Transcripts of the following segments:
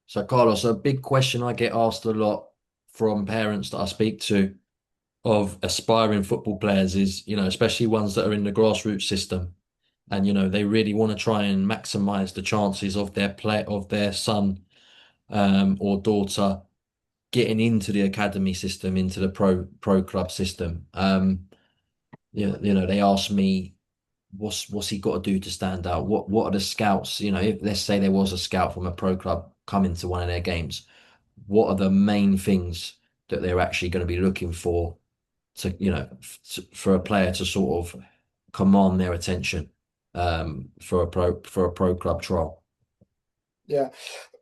So, Carlos, a big question I get asked a lot from parents that I speak to of aspiring football players is, especially ones that are in the grassroots system. And, they really want to try and maximize the chances of their son or daughter getting into the academy system, into the pro club system. They ask me, what's he got to do to stand out? What are the scouts? If let's say there was a scout from a pro club coming to one of their games, what are the main things that they're actually going to be looking for to, for a player to sort of command their attention for a pro club trial? Yeah.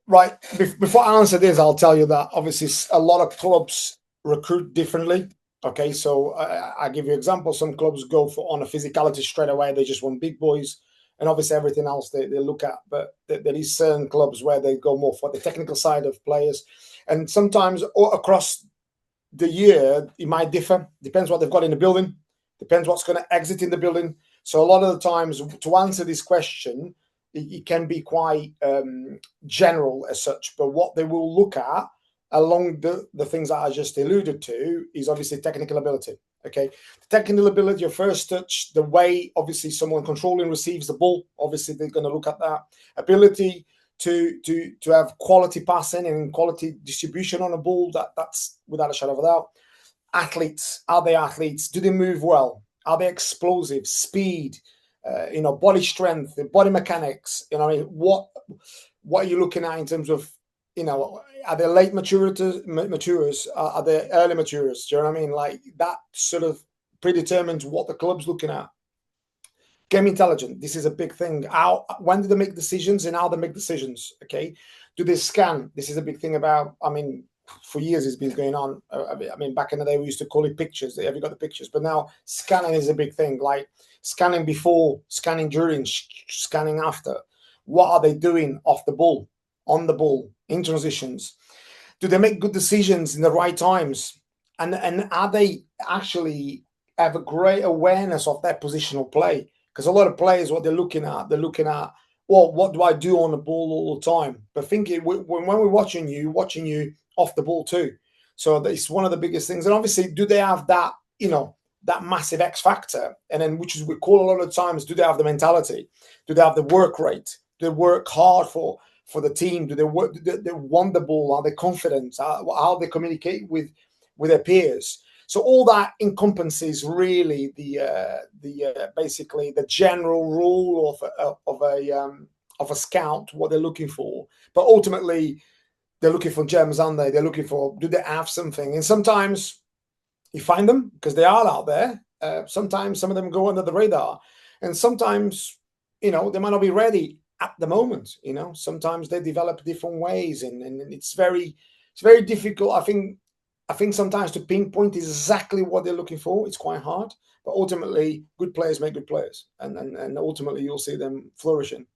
Right. Before I answer this, I'll tell you that obviously a lot of clubs recruit differently. Okay, so I give you an example. Some clubs go for on a physicality straight away. They just want big boys, and obviously everything else they look at. But there is certain clubs where they go more for the technical side of players, and sometimes across the year it might differ. Depends what they've got in the building. Depends what's going to exit in the building. So a lot of the times, to answer this question, it can be quite general as such. But what they will look at along the things that I just alluded to is obviously technical ability. Okay, the technical ability, your first touch, the way obviously someone controlling receives the ball. Obviously, they're going to look at that ability to have quality passing and quality distribution on a ball. That's without a shadow of a doubt. Athletes, are they athletes? Do they move well? Are they explosive? Speed, body strength, body mechanics. I mean, what are you looking at in terms of, are they late maturers? Are they early maturers? Do you know what I mean? Like that sort of predetermines what the club's looking at. Game intelligence. This is a big thing. When do they make decisions and how they make decisions? Okay. Do they scan? This is a big thing about, I mean, for years it's been going on. I mean, back in the day we used to call it pictures. Have you got the pictures? But now scanning is a big thing. Like scanning before, scanning during, scanning after. What are they doing off the ball, on the ball, in transitions? Do they make good decisions in the right times? And are they actually have a great awareness of their positional play? Because a lot of players, what they're looking at, well, what do I do on the ball all the time? But thinking when we're watching you off the ball too. So it's one of the biggest things. And obviously, do they have that, that massive X factor? And then, which is we call a lot of times, do they have the mentality? Do they have the work rate? Do they work hard for the team? Do they work? Do they want the ball? Are they confident? How they communicate with their peers? So all that encompasses really the basically the general rule of a scout, what they're looking for. But ultimately, they're looking for gems, aren't they? They're looking for, do they have something? And sometimes you find them because they are out there. Sometimes some of them go under the radar, and sometimes they might not be ready at the moment. Sometimes they develop different ways, and it's very difficult. I think sometimes to pinpoint exactly what they're looking for, it's quite hard. But ultimately, good players make good players, and ultimately you'll see them flourishing.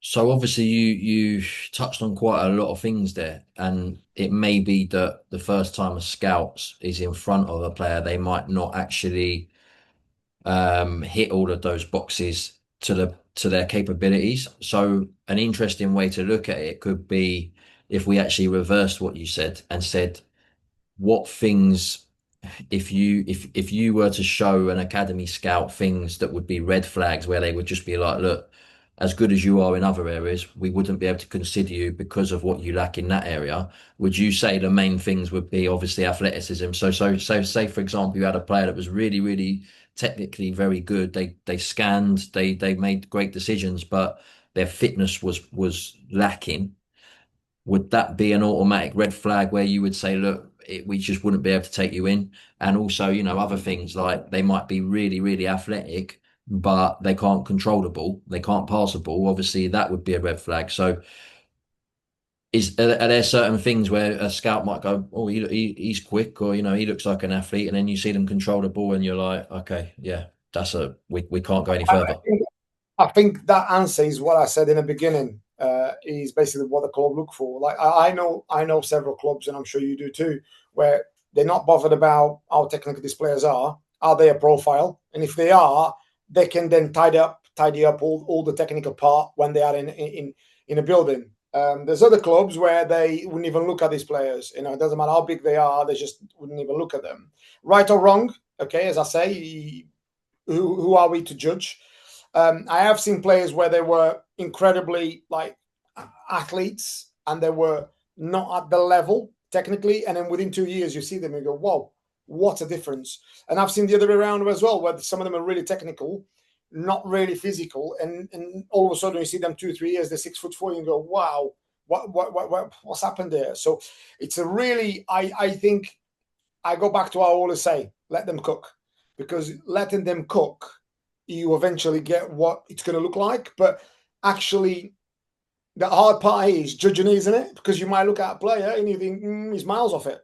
So obviously you touched on quite a lot of things there, and it may be that the first time a scout is in front of a player, they might not actually hit all of those boxes to their capabilities. So an interesting way to look at it could be if we actually reversed what you said and said what things, if you were to show an academy scout things that would be red flags where they would just be like, look, as good as you are in other areas, we wouldn't be able to consider you because of what you lack in that area. Would you say the main things would be obviously athleticism? So say for example you had a player that was really, really technically very good. They scanned, they made great decisions, but their fitness was lacking. Would that be an automatic red flag where you would say, look, we just wouldn't be able to take you in? And also, other things like they might be really, really athletic, but they can't control the ball, they can't pass the ball. Obviously, that would be a red flag. So, are there certain things where a scout might go, oh, he's quick, or he looks like an athlete, and then you see them control the ball, and you're like, okay, yeah, we can't go any I further. think, I think that answer is what I said in the beginning. Is basically what the club look for. Like I know several clubs, and I'm sure you do too, where they're not bothered about how technical these players are. Are they a profile? And if they are, they can then tidy up all the technical part when they are in a building. There's other clubs where they wouldn't even look at these players. It doesn't matter how big they are; they just wouldn't even look at them. Right or wrong? Okay, as I say, who are we to judge? I have seen players where they were incredibly like athletes and they were not at the level technically, and then within 2 years you see them and you go, "Whoa, what a difference!" And I've seen the other way around as well, where some of them are really technical, not really physical, and all of a sudden you see them 2 3 years, they're 6'4", and you go, "Wow, what's happened there?" So it's a really, I think I go back to what I always say: let them cook, because letting them cook, you eventually get what it's going to look like. But actually, the hard part is judging, isn't it? Because you might look at a player and you think he's miles off it.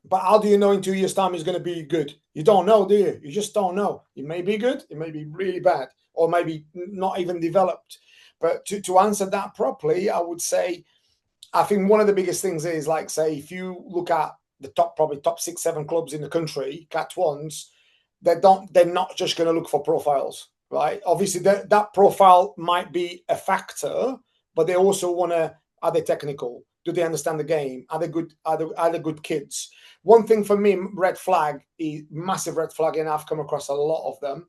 But how do you know in 2 years' time he's going to be good? You don't know, do you? You just don't know. It may be good, it may be really bad, or maybe not even developed. But to answer that properly, I would say I think one of the biggest things is, like, say, if you look at the probably top 6 7 clubs in the country, Cat ones, they're not just going to look for profiles, right? Obviously, that profile might be a factor, but they also want to, are they technical? Do they understand the game? Are they good? Are they good kids? One thing for me, red flag, is massive red flag, and I've come across a lot of them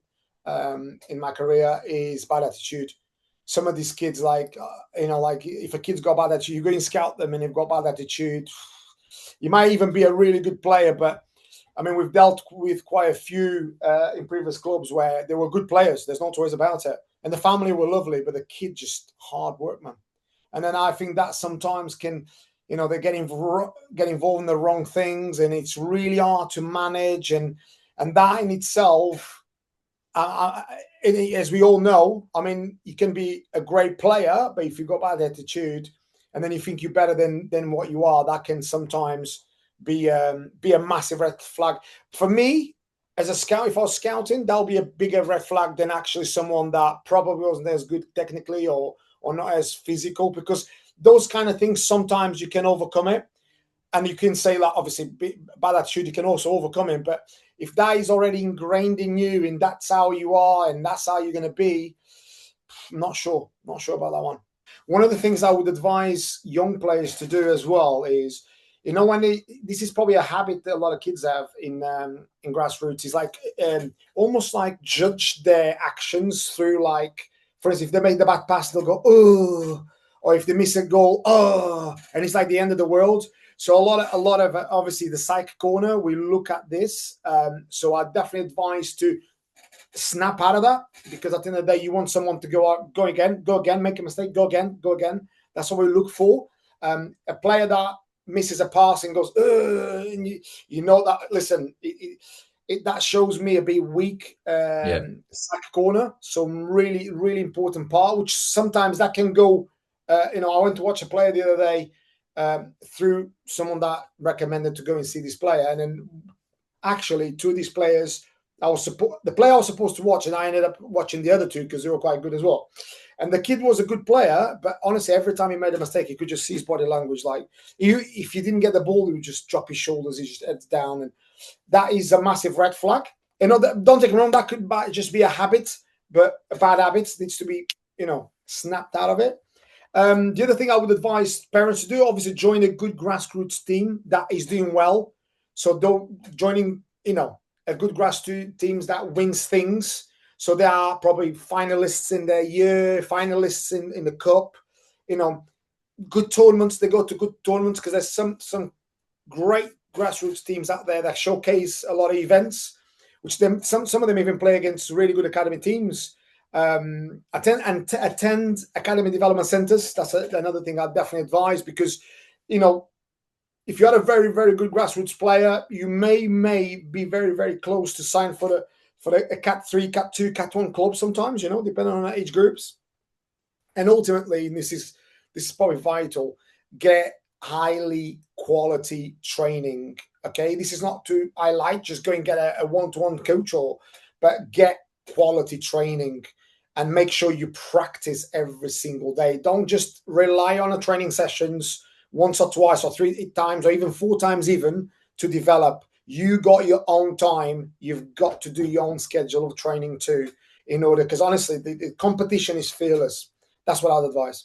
in my career, is bad attitude. Some of these kids, like like if a kid's got bad attitude, you go and scout them, and they've got bad attitude. You might even be a really good player, but I mean, we've dealt with quite a few in previous clubs where they were good players. There's no choice about it, and the family were lovely, but the kid just hard work, man. And then I think that sometimes can, they get involved in the wrong things, and it's really hard to manage, and that in itself, as we all know, I mean, you can be a great player, but if you've got bad attitude, and then you think you're better than what you are, that can sometimes be a massive red flag. For me, as a scout, if I was scouting, that'll be a bigger red flag than actually someone that probably wasn't as good technically or not as physical, because those kind of things, sometimes you can overcome it. And you can say, like, obviously, bad attitude, you can also overcome it. But if that is already ingrained in you and that's how you are and that's how you're going to be, I'm not sure about that one. One of the things I would advise young players to do as well is, when this is probably a habit that a lot of kids have in grassroots, is like almost like judge their actions through, like, for instance, if they make the bad pass, they'll go, oh, or if they miss a goal, oh, and it's like the end of the world. So a lot of obviously the psych corner, we look at this. So I definitely advise to snap out of that, because at the end of the day, you want someone to go out, go again, make a mistake, go again. That's what we look for. A player that misses a pass and goes, and you know that, listen, that shows me a bit weak sack corner. So really, really important part, which sometimes that can go, I went to watch a player the other day through someone that recommended to go and see this player. And then actually 2 of these players, the player I was supposed to watch, and I ended up watching the other 2 because they were quite good as well. And the kid was a good player, but honestly, every time he made a mistake, you could just see his body language. Like, if you didn't get the ball, he would just drop his shoulders, he just heads down. And that is a massive red flag. Don't take me wrong, that could just be a habit, but a bad habit needs to be, snapped out of it. The other thing I would advise parents to do, obviously, join a good grassroots team that is doing well. So joining, a good grassroots teams that wins things. So they are probably finalists in their year, finalists in the cup, good tournaments. They go to good tournaments because there's some great grassroots teams out there that showcase a lot of events, which some of them even play against really good academy teams. Attend academy development centers. That's another thing I definitely advise, because if you're a very, very good grassroots player, you may be very, very close to sign for a Cat 3, Cat 2, Cat 1 club sometimes, depending on age groups. And ultimately, and this is probably vital, get highly quality training. Okay, this is not to highlight, just go and get a one-to-one coach, but get quality training and make sure you practice every single day. Don't just rely on a training sessions once or twice or 3 times or even 4 times even to develop. You got your own time. You've got to do your own schedule of training too, in order, because honestly, the competition is fearless. That's what I'd advise.